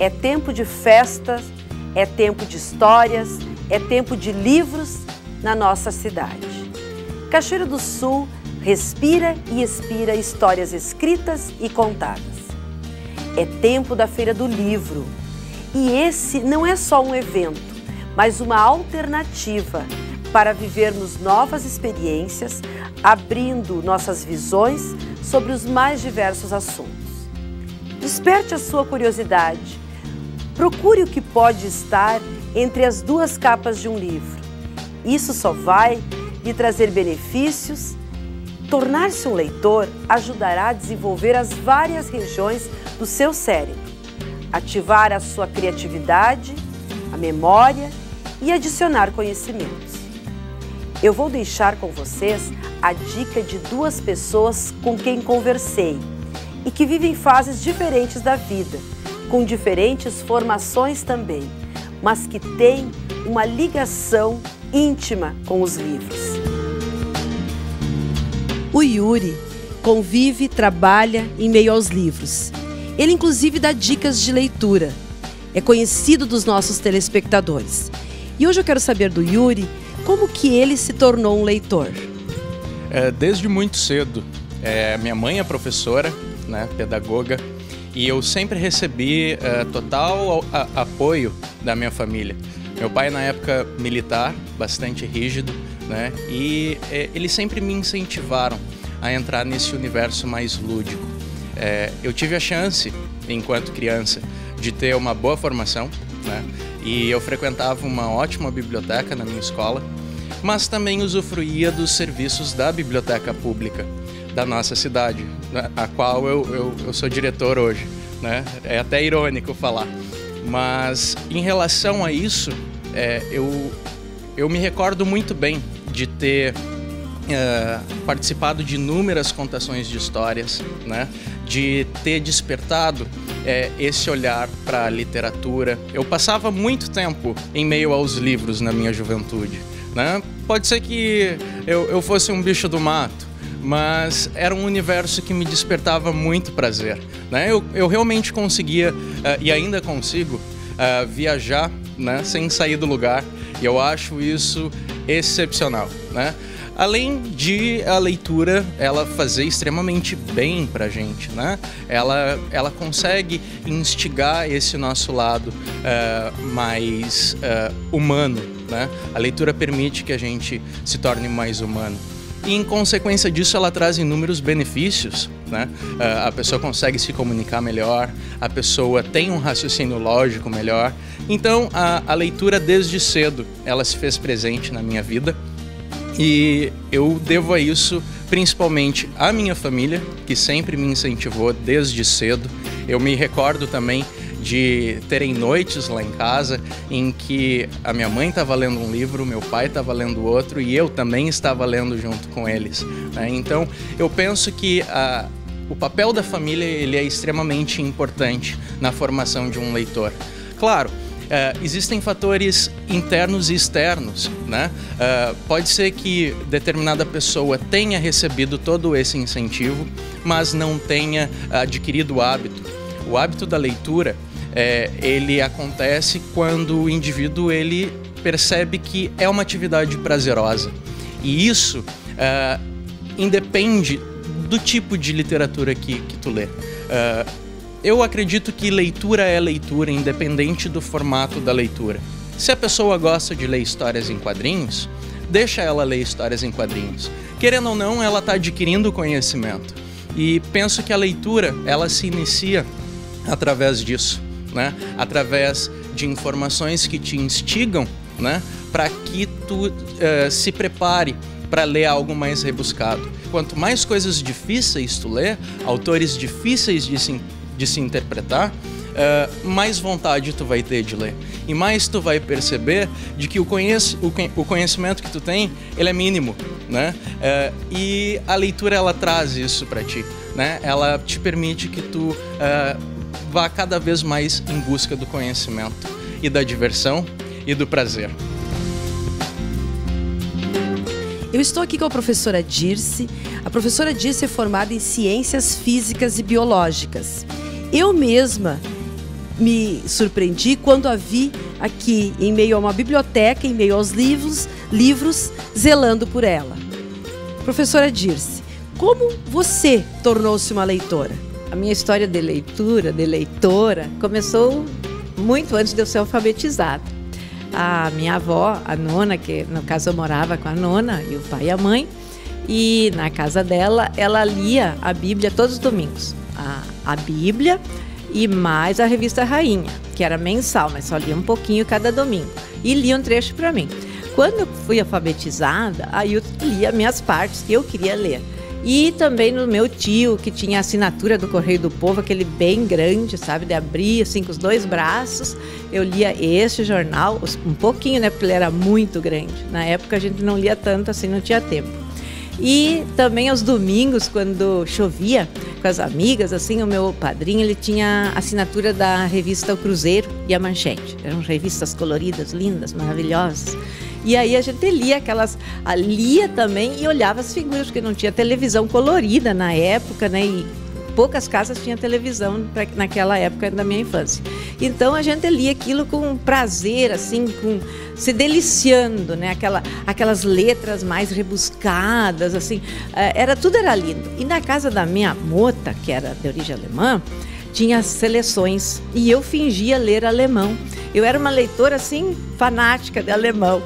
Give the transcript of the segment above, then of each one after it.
É tempo de festas, é tempo de histórias, é tempo de livros na nossa cidade. Cachoeira do Sul respira e expira histórias escritas e contadas. É tempo da Feira do Livro. E esse não é só um evento, mas uma alternativa para vivermos novas experiências, abrindo nossas visões sobre os mais diversos assuntos. Desperte a sua curiosidade. Procure o que pode estar entre as duas capas de um livro. Isso só vai lhe trazer benefícios. Tornar-se um leitor ajudará a desenvolver as várias regiões do seu cérebro, ativar a sua criatividade, a memória e adicionar conhecimentos. Eu vou deixar com vocês a dica de duas pessoas com quem conversei e que vivem fases diferentes da vida, com diferentes formações também, mas que têm uma ligação íntima com os livros. O Yuri convive e trabalha em meio aos livros. Ele inclusive dá dicas de leitura. É conhecido dos nossos telespectadores. E hoje eu quero saber do Yuri como que ele se tornou um leitor. Desde muito cedo. Minha mãe é professora, né, pedagoga, e eu sempre recebi total apoio da minha família. Meu pai, na época militar, bastante rígido, né, e eles sempre me incentivaram a entrar nesse universo mais lúdico. Eu tive a chance, enquanto criança, de ter uma boa formação, né, e eu frequentava uma ótima biblioteca na minha escola, mas também usufruía dos serviços da biblioteca pública da nossa cidade, a qual eu sou diretor hoje, né? É até irônico falar, mas em relação a isso, eu me recordo muito bem de ter participado de inúmeras contações de histórias, né? De ter despertado esse olhar para a literatura. Eu passava muito tempo em meio aos livros na minha juventude, né? Pode ser que eu fosse um bicho do mato, mas era um universo que me despertava muito prazer, né? Eu realmente conseguia, e ainda consigo, viajar, né, sem sair do lugar, e eu acho isso excepcional, né? Além de a leitura, ela fazer extremamente bem pra gente, né? Ela consegue instigar esse nosso lado mais humano, né? A leitura permite que a gente se torne mais humano. E, em consequência disso, ela traz inúmeros benefícios, né? A pessoa consegue se comunicar melhor, a pessoa tem um raciocínio lógico melhor. Então, a leitura, desde cedo, ela se fez presente na minha vida. E eu devo a isso principalmente à minha família, que sempre me incentivou desde cedo. Eu me recordo também de terem noites lá em casa em que a minha mãe estava lendo um livro, meu pai estava lendo outro e eu também estava lendo junto com eles, né? Então, eu penso que o papel da família ele é extremamente importante na formação de um leitor. Claro, existem fatores internos e externos, né? Pode ser que determinada pessoa tenha recebido todo esse incentivo, mas não tenha adquirido o hábito. O hábito da leitura, ele acontece quando o indivíduo ele percebe que é uma atividade prazerosa. E isso independe do tipo de literatura que tu lê. Eu acredito que leitura é leitura, independente do formato da leitura. Se a pessoa gosta de ler histórias em quadrinhos, deixa ela ler histórias em quadrinhos. Querendo ou não, ela está adquirindo conhecimento. E penso que a leitura, ela se inicia através disso, né? Através de informações que te instigam, né? Para que tu se prepare para ler algo mais rebuscado. Quanto mais coisas difíceis tu lê, autores difíceis de se interpretar, mais vontade tu vai ter de ler. E mais tu vai perceber de que o conhecimento que tu tem, ele é mínimo, né? E a leitura, ela traz isso para ti, né? Ela te permite que tu vá cada vez mais em busca do conhecimento e da diversão e do prazer. Eu estou aqui com a professora Dirce. A professora Dirce é formada em Ciências Físicas e Biológicas. Eu mesma me surpreendi quando a vi aqui, em meio a uma biblioteca, em meio aos livros, zelando por ela. Professora Dirce, como você tornou-se uma leitora? A minha história de leitora, começou muito antes de eu ser alfabetizada. A minha avó, a nona, que no caso eu morava com a nona e o pai e a mãe, e na casa dela, ela lia a Bíblia todos os domingos. A Bíblia e mais a revista Rainha, que era mensal, mas só lia um pouquinho cada domingo. E lia um trecho para mim. Quando eu fui alfabetizada, aí eu lia minhas partes que eu queria ler. E também no meu tio, que tinha a assinatura do Correio do Povo, aquele bem grande, sabe, de abrir assim com os dois braços. Eu lia este jornal, um pouquinho, né, porque ele era muito grande. Na época a gente não lia tanto assim, não tinha tempo. E também aos domingos, quando chovia, com as amigas, assim, o meu padrinho, ele tinha a assinatura da revista O Cruzeiro e a Manchete. Eram revistas coloridas, lindas, maravilhosas. E aí a gente lia lia também e olhava as figuras, porque não tinha televisão colorida na época, né? E poucas casas tinham televisão naquela época da minha infância. Então a gente lia aquilo com prazer, assim, se deliciando, né? Aquelas letras mais rebuscadas, assim, tudo era lindo. E na casa da minha mota, que era de origem alemã, tinha seleções e eu fingia ler alemão. Eu era uma leitora, assim, fanática de alemão,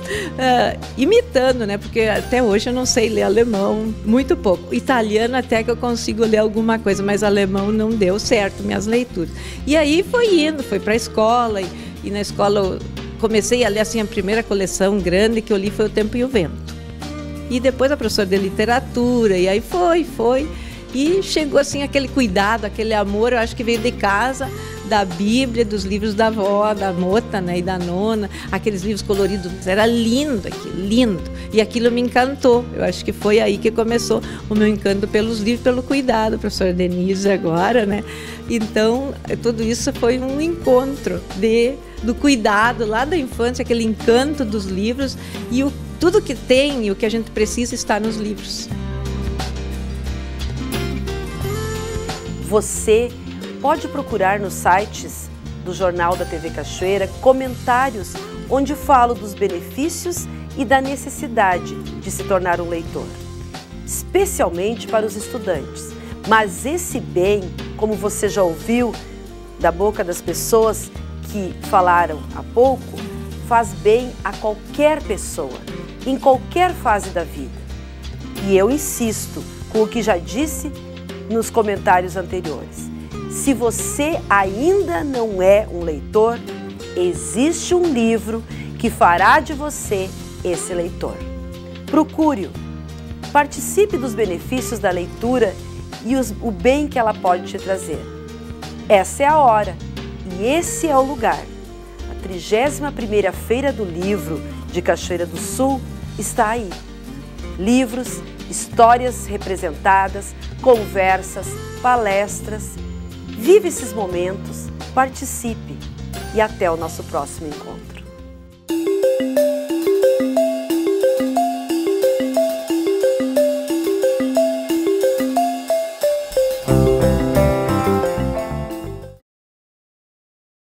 imitando, né? Porque até hoje eu não sei ler alemão, muito pouco. Italiano até que eu consigo ler alguma coisa, mas alemão não deu certo, minhas leituras. E aí foi para a escola, e na escola eu comecei a ler, assim, a primeira coleção grande que eu li foi O Tempo e o Vento. E depois a professora de literatura, e aí foi. E chegou, assim, aquele cuidado, aquele amor, eu acho que veio de casa, da Bíblia, dos livros da avó, da mota, né, e da nona, aqueles livros coloridos. Era lindo aquilo, lindo. E aquilo me encantou. Eu acho que foi aí que começou o meu encanto pelos livros, pelo cuidado, professora Denise agora, né? Então, tudo isso foi um encontro do cuidado lá da infância, aquele encanto dos livros e tudo que tem e o que a gente precisa está nos livros. Você pode procurar nos sites do Jornal da TV Cachoeira comentários onde falo dos benefícios e da necessidade de se tornar um leitor, especialmente para os estudantes. Mas esse bem, como você já ouviu da boca das pessoas que falaram há pouco, faz bem a qualquer pessoa, em qualquer fase da vida. E eu insisto com o que já disse nos comentários anteriores. Se você ainda não é um leitor, existe um livro que fará de você esse leitor. Procure-o. Participe dos benefícios da leitura e o bem que ela pode te trazer. Essa é a hora e esse é o lugar. A 31ª Feira do Livro de Cachoeira do Sul está aí. Livros, histórias representadas, conversas, palestras. Vive esses momentos, participe e até o nosso próximo encontro.